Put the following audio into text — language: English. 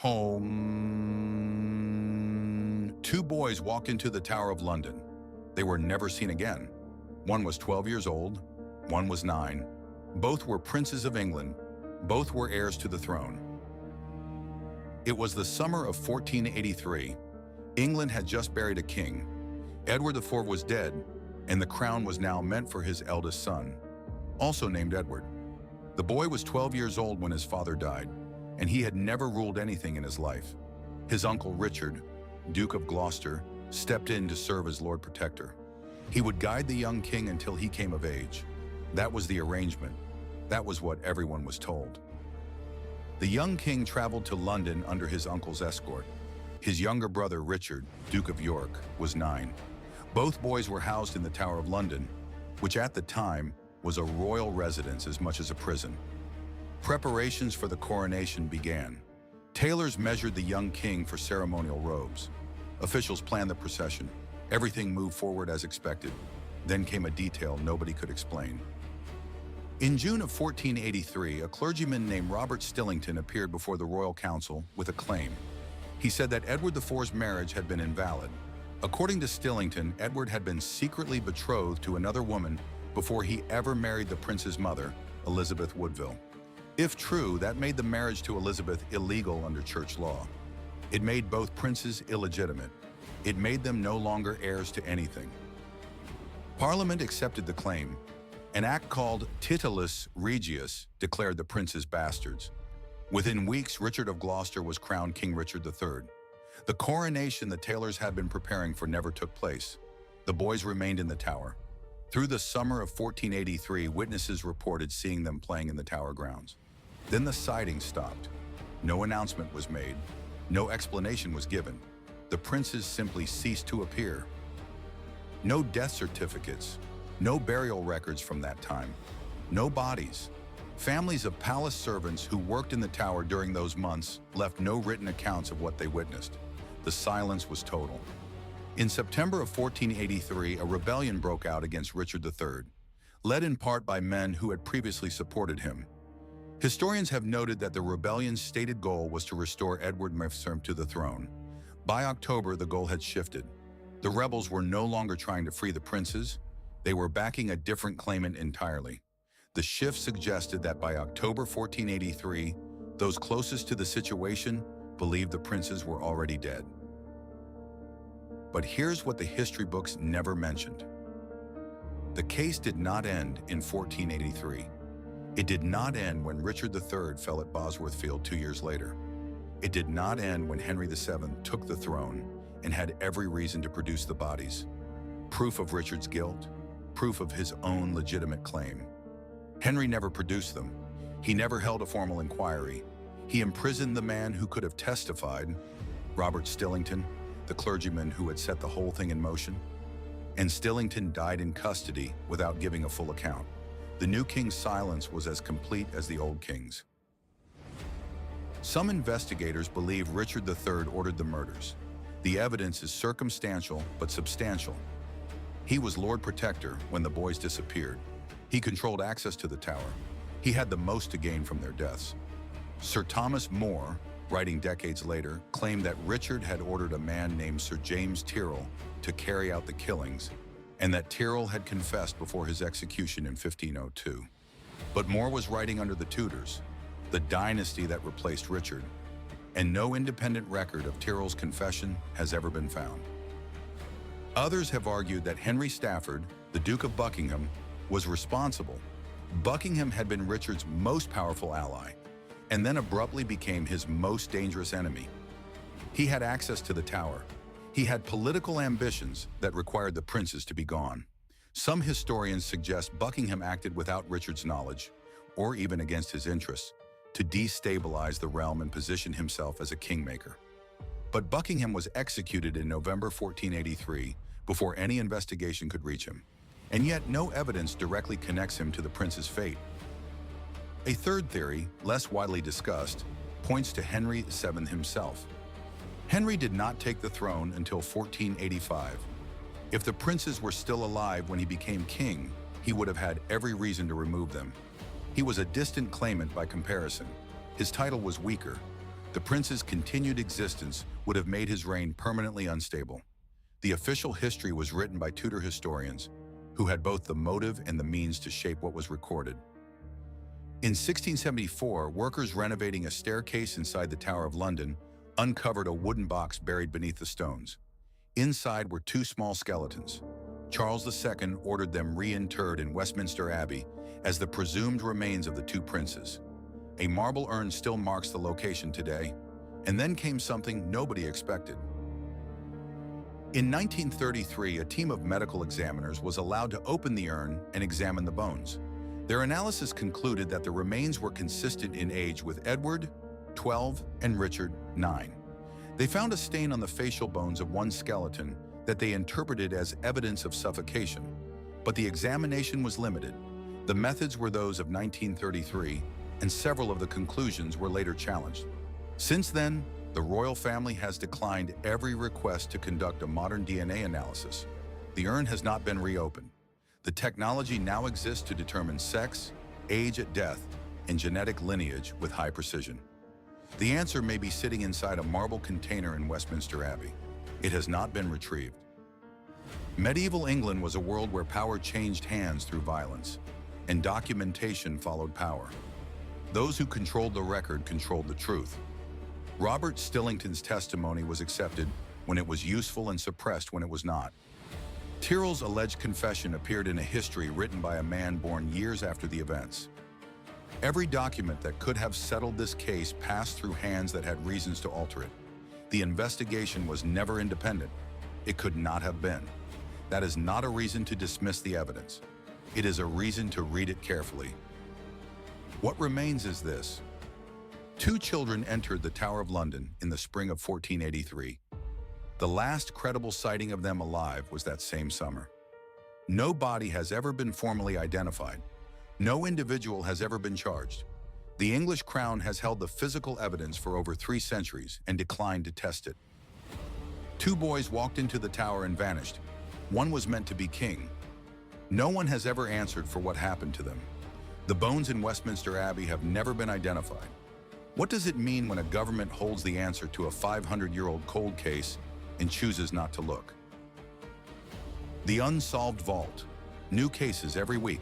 Home. Two boys walked into the Tower of London. They were never seen again. One was 12 years old, one was 9. Both were princes of England. Both were heirs to the throne. It was the summer of 1483. England had just buried a king. Edward IV was dead, and the crown was now meant for his eldest son, also named Edward. The boy was 12 years old when his father died, and he had never ruled anything in his life. His uncle Richard, Duke of Gloucester, stepped in to serve as Lord Protector. He would guide the young king until he came of age. That was the arrangement. That was what everyone was told. The young king traveled to London under his uncle's escort. His younger brother Richard, Duke of York, was 9. Both boys were housed in the Tower of London, which at the time was a royal residence as much as a prison. Preparations for the coronation began. Tailors measured the young king for ceremonial robes. Officials planned the procession. Everything moved forward as expected. Then came a detail nobody could explain. In June of 1483, a clergyman named Robert Stillington appeared before the Royal Council with a claim. He said that Edward IV's marriage had been invalid. According to Stillington, Edward had been secretly betrothed to another woman before he ever married the prince's mother, Elizabeth Woodville. If true, that made the marriage to Elizabeth illegal under church law. It made both princes illegitimate. It made them no longer heirs to anything. Parliament accepted the claim. An act called Titulus Regius declared the princes bastards. Within weeks, Richard of Gloucester was crowned King Richard III. The coronation the Tailors had been preparing for never took place. The boys remained in the tower. Through the summer of 1483, witnesses reported seeing them playing in the tower grounds. Then the sightings stopped. No announcement was made. No explanation was given. The princes simply ceased to appear. No death certificates. No burial records from that time. No bodies. Families of palace servants who worked in the tower during those months left no written accounts of what they witnessed. The silence was total. In September of 1483, a rebellion broke out against Richard III, led in part by men who had previously supported him. Historians have noted that the rebellion's stated goal was to restore Edward IV to the throne. By October, the goal had shifted. The rebels were no longer trying to free the princes. They were backing a different claimant entirely. The shift suggested that by October 1483, those closest to the situation believed the princes were already dead. But here's what the history books never mentioned. The case did not end in 1483. It did not end when Richard III fell at Bosworth Field 2 years later. It did not end when Henry VII took the throne and had every reason to produce the bodies. Proof of Richard's guilt, proof of his own legitimate claim. Henry never produced them. He never held a formal inquiry. He imprisoned the man who could have testified, Robert Stillington, the clergyman who had set the whole thing in motion. And Stillington died in custody without giving a full account. The new king's silence was as complete as the old king's. Some investigators believe Richard III ordered the murders. The evidence is circumstantial but substantial. He was Lord Protector when the boys disappeared. He controlled access to the tower. He had the most to gain from their deaths. Sir Thomas More, writing decades later, claimed that Richard had ordered a man named Sir James Tyrrell to carry out the killings, and that Tyrrell had confessed before his execution in 1502. But More was writing under the Tudors, the dynasty that replaced Richard, and no independent record of Tyrrell's confession has ever been found. Others have argued that Henry Stafford, the Duke of Buckingham, was responsible. Buckingham had been Richard's most powerful ally, and then abruptly became his most dangerous enemy. He had access to the tower. He had political ambitions that required the princes to be gone. Some historians suggest Buckingham acted without Richard's knowledge, or even against his interests, to destabilize the realm and position himself as a kingmaker. But Buckingham was executed in November 1483 before any investigation could reach him, and yet no evidence directly connects him to the prince's fate. A third theory, less widely discussed, points to Henry VII himself. Henry did not take the throne until 1485. If the princes were still alive when he became king, he would have had every reason to remove them. He was a distant claimant by comparison. His title was weaker. The prince's continued existence would have made his reign permanently unstable. The official history was written by Tudor historians, who had both the motive and the means to shape what was recorded. In 1674, workers renovating a staircase inside the Tower of London uncovered a wooden box buried beneath the stones. Inside were two small skeletons. Charles II ordered them reinterred in Westminster Abbey as the presumed remains of the two princes. A marble urn still marks the location today, and then came something nobody expected. In 1933, a team of medical examiners was allowed to open the urn and examine the bones. Their analysis concluded that the remains were consistent in age with Edward, 12, and Richard, 9. They found a stain on the facial bones of one skeleton that they interpreted as evidence of suffocation, but the examination was limited. The methods were those of 1933, and several of the conclusions were later challenged. Since then, the royal family has declined every request to conduct a modern DNA analysis. The urn has not been reopened. The technology now exists to determine sex, age at death, and genetic lineage with high precision. The answer may be sitting inside a marble container in Westminster Abbey. It has not been retrieved. Medieval England was a world where power changed hands through violence, and documentation followed power. Those who controlled the record controlled the truth. Robert Stillington's testimony was accepted when it was useful and suppressed when it was not. Tyrrell's alleged confession appeared in a history written by a man born years after the events. Every document that could have settled this case passed through hands that had reasons to alter it. The investigation was never independent. It could not have been. That is not a reason to dismiss the evidence. It is a reason to read it carefully. What remains is this. Two children entered the Tower of London in the spring of 1483. The last credible sighting of them alive was that same summer. No body has ever been formally identified. No individual has ever been charged. The English crown has held the physical evidence for over 3 centuries and declined to test it. Two boys walked into the tower and vanished. One was meant to be king. No one has ever answered for what happened to them. The bones in Westminster Abbey have never been identified. What does it mean when a government holds the answer to a 500-year-old cold case and chooses not to look? The Unsolved Vault. New cases every week.